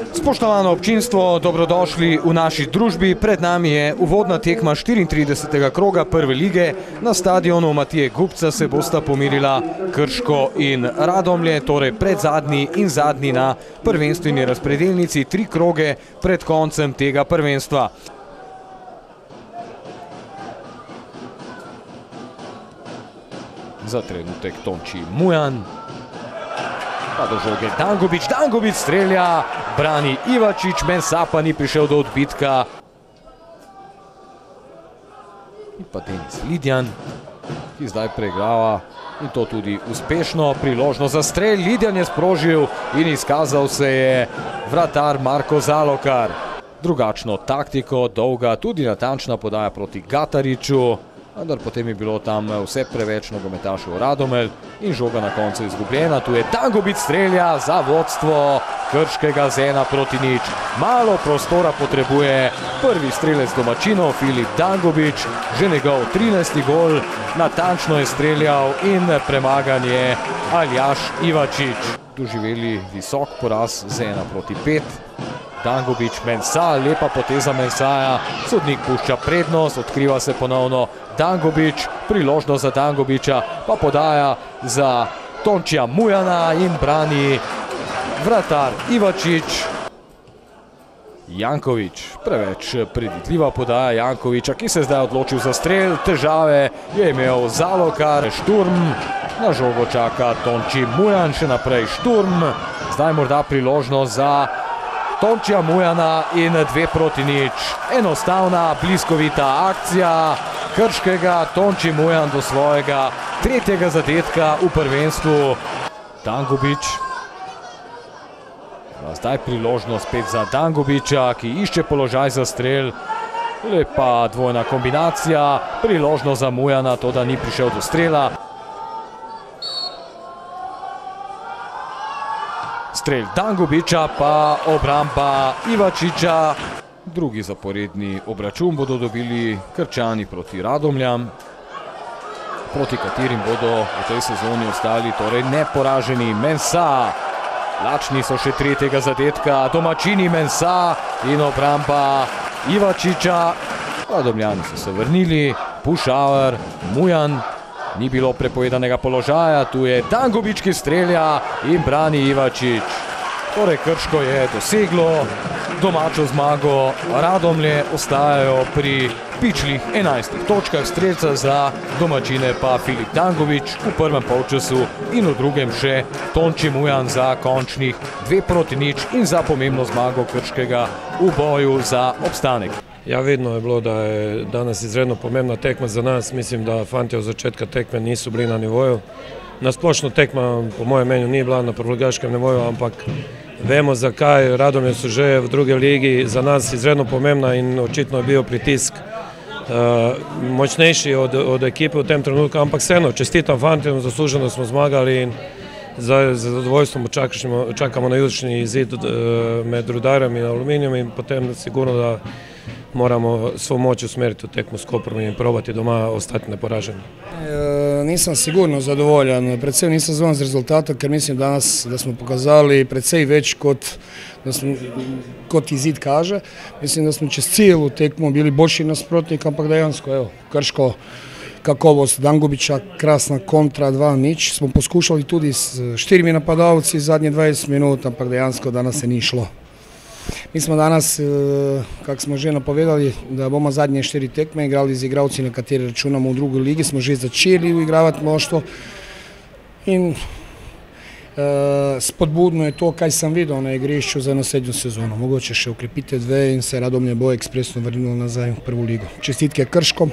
Spoštovano občinstvo, dobrodošli v naši družbi. Pred nami je uvodna tekma 34. kroga prve lige. Na stadionu Matije Gubca se bosta pomirila Krško in Radomlje, torej predzadnji in zadnji na prvenstveni razpredelnici, 3 kroge pred koncem tega prvenstva. Za trenutek Tonči Mujan. Pa do žoge Dangubić strelja, brani Ivačić, Mensah pa ni prišel do odbitka. In pa Denis Lidjan, ki zdaj preigrava in to tudi uspešno. Priložnost za strel, Lidjan je sprožil in izkazal se je vratar Marko Zalokar. Drugačno taktiko, dolga, tudi natančna podaja proti Gatariću. Vendar potem je bilo tam vse preveč nogometašev Radomelj in žoga na koncu izgubljena. Tu je Dangubić strelja za vodstvo Krškega z 1:0. Malo prostora potrebuje prvi strelec domačinov Filip Dangubić, že njegov 13. gol, natančno je streljal in premagan je Aljaž Ivačić. Doživeli visok poraz z 1:5. Dangubić, Mensah, lepa poteza Mensaha, sodnik pušča prednost, odkriva se ponovno Dangubić, priložnost za Dangubića, pa podaja za Tončija Mujana in brani vratar Ivačić. Janković, preveč predvidljiva podaja Jankovića, ki se zdaj odločil za strel, težave je imel Zalokar, Šturm, na žogo čaka Tonči Mujan, še naprej Šturm, zdaj morda priložnost za Tončija Mujana in 2:0. Enostavna, bliskovita akcija Krškega, Tonči Mujan do svojega 3. zadetka v prvenstvu. Dangubić. Zdaj priložnost spet za Dangubića, ki išče položaj za strel. Lepa dvojna kombinacija, priložnost za Mujana, to da ni prišel do strela. Strel Dangubića, pa obramba Ivačića. Drugi zaporedni obračun bodo dobili Krčani proti Radomljam, proti katerim bodo v tej sezoni ostali torej neporaženi. Mensah, lačni so še 3. zadetka, domačini Mensah in obramba Ivačića. Radomljani so se vrnili, Pušauer, Mujan. Ni bilo prepovedanega položaja, tu je Dangubić, ki strelja in brani Ivačić. Torej Krško je doseglo domačo zmago, Radomlje ostajajo pri pičlih 11 točkah, strelca za domačine pa Filip Dangubić v prvem polčasu in v drugem še Tonči Mujan za končnih 2:0 in za pomembno zmago Krškega v boju za obstanek. Ja, vedno je bilo, da je danes izredno pomembna tekma za nas. Mislim, da fantje od začetka tekme niso bili na nivoju. Nasplošno tekma, po mojem mnenju, ni bila na prvoligaškem nivoju, ampak vemo zakaj. Radomlje so že v drugi ligi, za nas izredno pomembna in očitno je bil pritisk močnejši od ekipe v tem trenutku, ampak vseeno, čestitam fantjem, zasluženo smo zmagali in z zadovoljstvom čakamo na jutrišnji izid med Rudarjem in Aluminijem in potem sigurno, da moramo svo moć usmeriti u tekmu s Koprom i probati doma ostati neporaženi. Nisam sigurno zadovoljan, predvsem nisam zadovoljan z rezultatom, ker mislim danas da smo pokazali predvsej več kot izid kaže. Mislim da smo čez cijelu tekmu bili boljši nasprotnik, ampak dejansko, evo, Krško, kakovost Dangubića, krasna kontra, 2:0. Smo poskušali tudi s 4 napadalci zadnje 20 minuta, ampak dejansko danas se ni šlo. Mi smo danas, kako smo že napovedali, da bomo zadnje 4 tekme igrali z igralci, na kateri računamo v drugi ligi, smo že začeli igravati mnoštvo in spodbudno je to, kaj sem videl na igrišču za naslednjo sezono. Mogoče še ukrepite 2 in se Radomlje bo ekspresno vrnilo nazaj v prvo ligo. Čestitke Krškom.